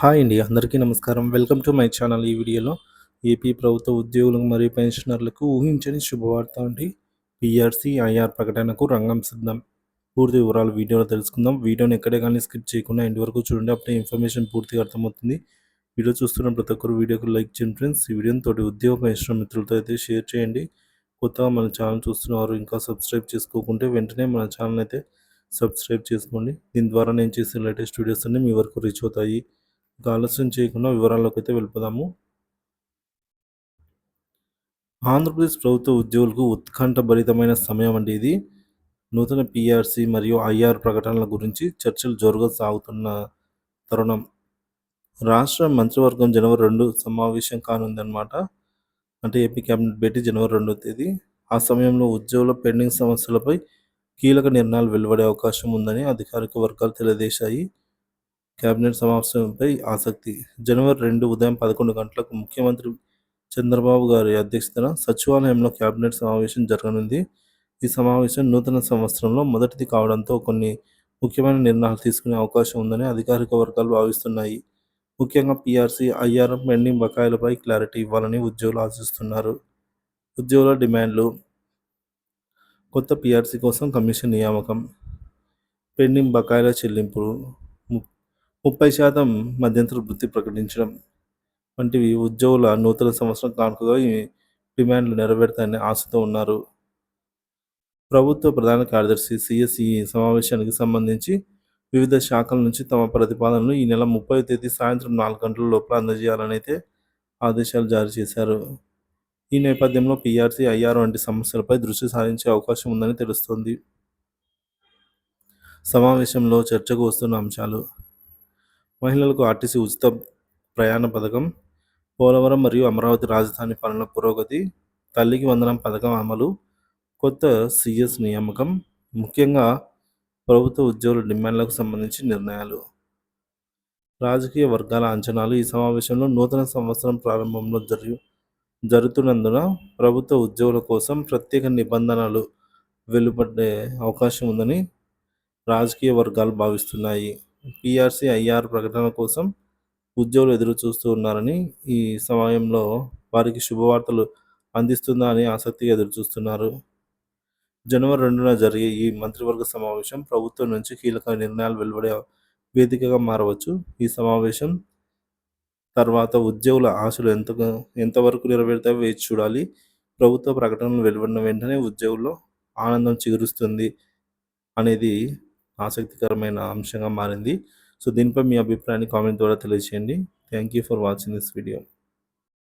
Hi అండి. అందరికీ నమస్కారం. Welcome to my channel. ఈ వీడియోలో ఏపీ ప్రభుత్వ ఉద్యోగులకు మరియు పెన్షనర్లకు ఊహించని శుభవార్త అండి. పీఆర్సీ, ఐఆర్ ప్రకటనకు రంగం సిద్ధం. పూర్తి వివరాలు వీడియోలో తెలుసుకుందాం. వీడియోని ఎక్కడే కానీ స్కిప్ చేయకుండా ఎండ్ వరకు చూడండి. అప్పుడే ఇన్ఫర్మేషన్ పూర్తిగా అర్థమవుతుంది. వీడియో చూస్తున్న ప్రతి ఒక్కరు వీడియోకి లైక్ చేయండి ఫ్రెండ్స్. ఈ వీడియోని తోటి ఉద్యోగ పెన్షనర్ మిత్రులతో అయితే షేర్ చేయండి. కొత్తగా మన ఛానల్ చూస్తున్నవారు ఇంకా సబ్స్క్రైబ్ చేసుకోకుంటే వెంటనే మన ఛానల్ అయితే సబ్స్క్రైబ్ చేసుకోండి. దీని ద్వారా నేను చేసే లేటెస్ట్ వీడియోస్ అన్నీ మీ వరకు రీచ్ అవుతాయి. ఇక ఆలస్యం చేయకుండా వివరాల్లోకి అయితే వెళ్ళిపోదాము. ఆంధ్రప్రదేశ్ ప్రభుత్వ ఉద్యోగులకు ఉత్కంఠభరితమైన సమయం అండి ఇది. నూతన పీఆర్సీ మరియు ఐఆర్ ప్రకటనల గురించి చర్చలు జోరుగా సాగుతున్న తరుణం. రాష్ట్ర మంత్రివర్గం జనవరి 2 సమావేశం కానుందన్నమాట. అంటే ఏపీ క్యాబినెట్ భేటీ జనవరి 2వ తేదీ. ఆ సమయంలో ఉద్యోగుల పెండింగ్ సమస్యలపై కీలక నిర్ణయాలు వెలువడే అవకాశం ఉందని అధికారిక వర్గాలు తెలియజేశాయి. కేబినెట్ సమావేశంపై ఆసక్తి. జనవరి 2 ఉదయం 11 గంటలకు ముఖ్యమంత్రి చంద్రబాబు గారి అధ్యక్షతన సచివాలయంలో కేబినెట్ సమావేశం జరగనుంది. ఈ సమావేశం నూతన సంవత్సరంలో మొదటిది కావడంతో కొన్ని ముఖ్యమైన నిర్ణయాలు తీసుకునే అవకాశం ఉందని అధికారిక వర్గాలు భావిస్తున్నాయి. ముఖ్యంగా పీఆర్సీ, ఐఆర్ పెండింగ్ బకాయిలపై క్లారిటీ ఇవ్వాలని ఉద్యోగులు ఆశిస్తున్నారు. ఉద్యోగుల డిమాండ్లు. కొత్త పీఆర్సీ కోసం కమిషన్ నియామకం, పెండింగ్ బకాయిల చెల్లింపులు, 30% మధ్యంతర వృత్తి ప్రకటించడం వంటివి ఉద్యోగుల నూతన సంవత్సరం కానుకగా ఈ డిమాండ్లు నెరవేరుతాయని ఆశతో ఉన్నారు. ప్రభుత్వ ప్రధాన కార్యదర్శి సిఎస్ ఈ సమావేశానికి సంబంధించి వివిధ శాఖల నుంచి తమ ప్రతిపాదనలు ఈ నెల 30వ తేదీ సాయంత్రం 4 గంటల లోపల అందజేయాలని అయితే ఆదేశాలు జారీ చేశారు. ఈ నేపథ్యంలో పీఆర్సీ, ఐఆర్ వంటి సమస్యలపై దృష్టి సారించే అవకాశం ఉందని తెలుస్తోంది. సమావేశంలో చర్చకు వస్తున్న అంశాలు. మహిళలకు ఆర్టీసీ ఉచిత ప్రయాణ పథకం, పోలవరం మరియు అమరావతి రాజధాని పనుల పురోగతి, తల్లికి వందనం పథకం అమలు, కొత్త సిఎస్ నియామకం, ముఖ్యంగా ప్రభుత్వ ఉద్యోగుల డిమాండ్లకు సంబంధించి నిర్ణయాలు. రాజకీయ వర్గాల అంచనాలు. ఈ సమావేశంలో నూతన సంవత్సరం ప్రారంభంలో జరుగుతున్నందున ప్రభుత్వ ఉద్యోగుల కోసం ప్రత్యేక నిబంధనలు వెలువడే అవకాశం ఉందని రాజకీయ వర్గాలు భావిస్తున్నాయి. పీఆర్సీ, ఐఆర్ ప్రకటన కోసం ఉద్యోగులు ఎదురు చూస్తూ ఉన్నారని, ఈ సమయంలో వారికి శుభవార్తలు అందిస్తుందా అని ఆసక్తిగా ఎదురుచూస్తున్నారు. జనవరి 2న జరిగే ఈ మంత్రివర్గ సమావేశం ప్రభుత్వం నుంచి కీలక నిర్ణయాలు వెలువడే వేదికగా మారవచ్చు. ఈ సమావేశం తర్వాత ఉద్యోగుల ఆశలు ఎంతవరకు నెరవేరుతాయో వేచి చూడాలి. ప్రభుత్వ ప్రకటనలు వెలువడిన వెంటనే ఉద్యోగుల్లో ఆనందం చిగురుస్తుంది అనేది ఆసక్తికరమైన అంశంగా మారింది. సో దీనిపై మీ అభిప్రాయాన్ని కామెంట్ ద్వారా తెలియజేయండి. Thank you for watching this video.